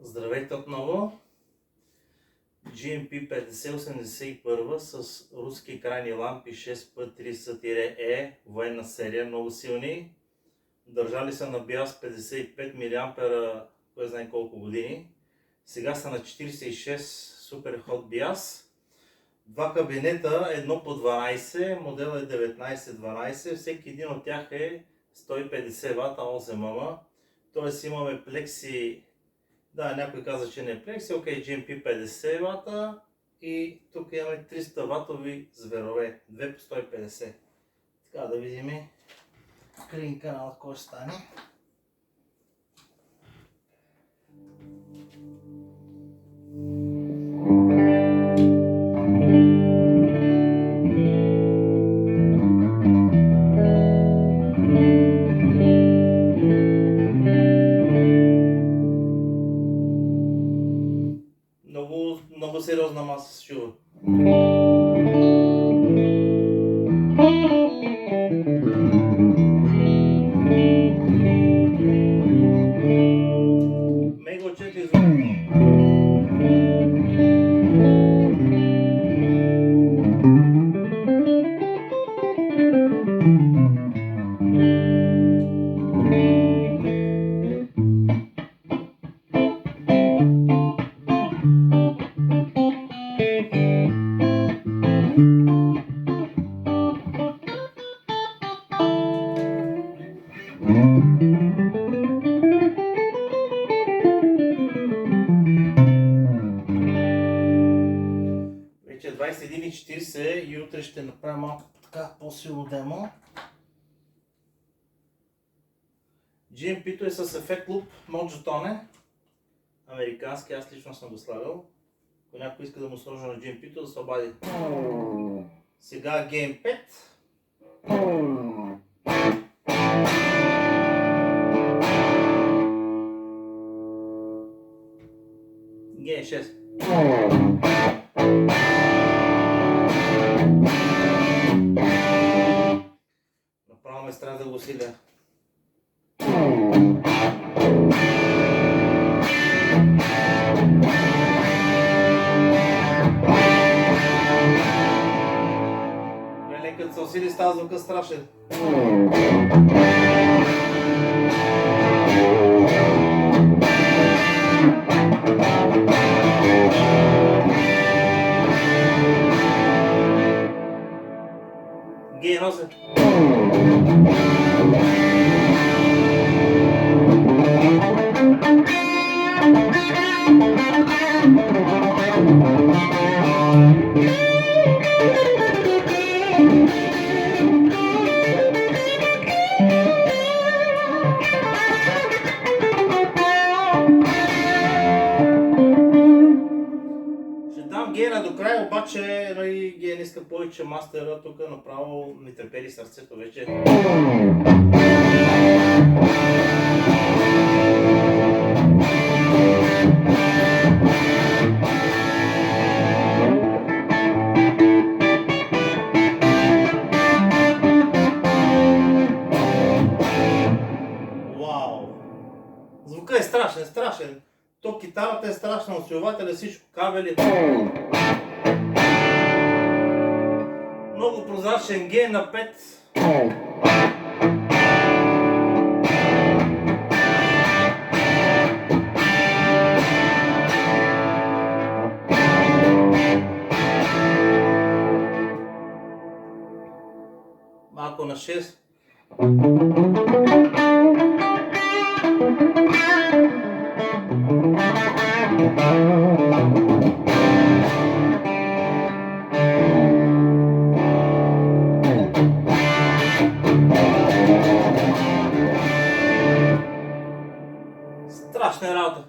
Здравейте отново! GMP 5081 с руски крайни лампи 6P30-E, военна серия, много силни. Държали са на BIOS 55 мА, кой знае колко години. Сега са на 46 Super Hot BIOS. Два кабинета, едно по 12, модел е 1912, всеки един от тях е 150 W 8 мм. Т.е. имаме плекси. Да, някой каза, че не е плекси, окей, GMP 50 W и тук имаме 300 ватови зверове, 2 по 150. Така да видим клин канал, кой ще стане. Много сериозна маса се чува. Мега отчетли звук. Вече е 21:40 и утре ще направя малко така по-силно демо. GMP-то е с ефект луп Mojo-Tone. Американски, аз лично съм го слагал. Ако някой иска да му сложа на GMP-то, да се обади. Сега Game 5. Game 6. Направо ме страх да го усиля. Гледай, като се усили, става звука страшен. Гей 8. Ще дам гейна до края, обаче гейн иска повече мастера, тук направо ми трепери сърцето вече. Вау! Звука е страшен. То китарата е страшна, усилвателя, всичко, кабели. Много прозрачен гейн на 5. Малко на 6. Страшна работа.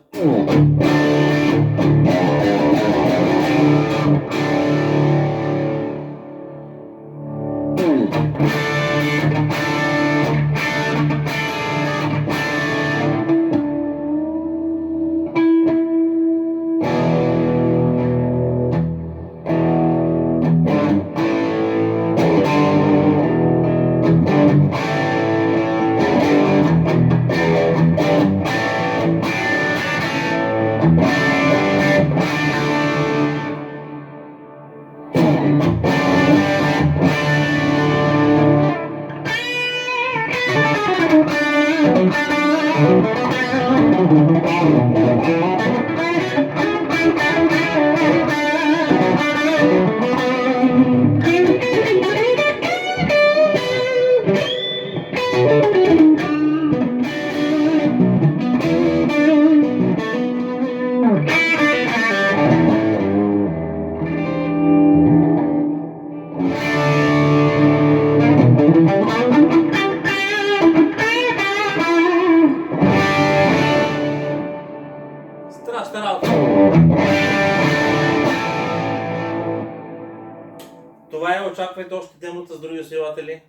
Страшна работа. Това е, очаквайте още демота с други усилатели.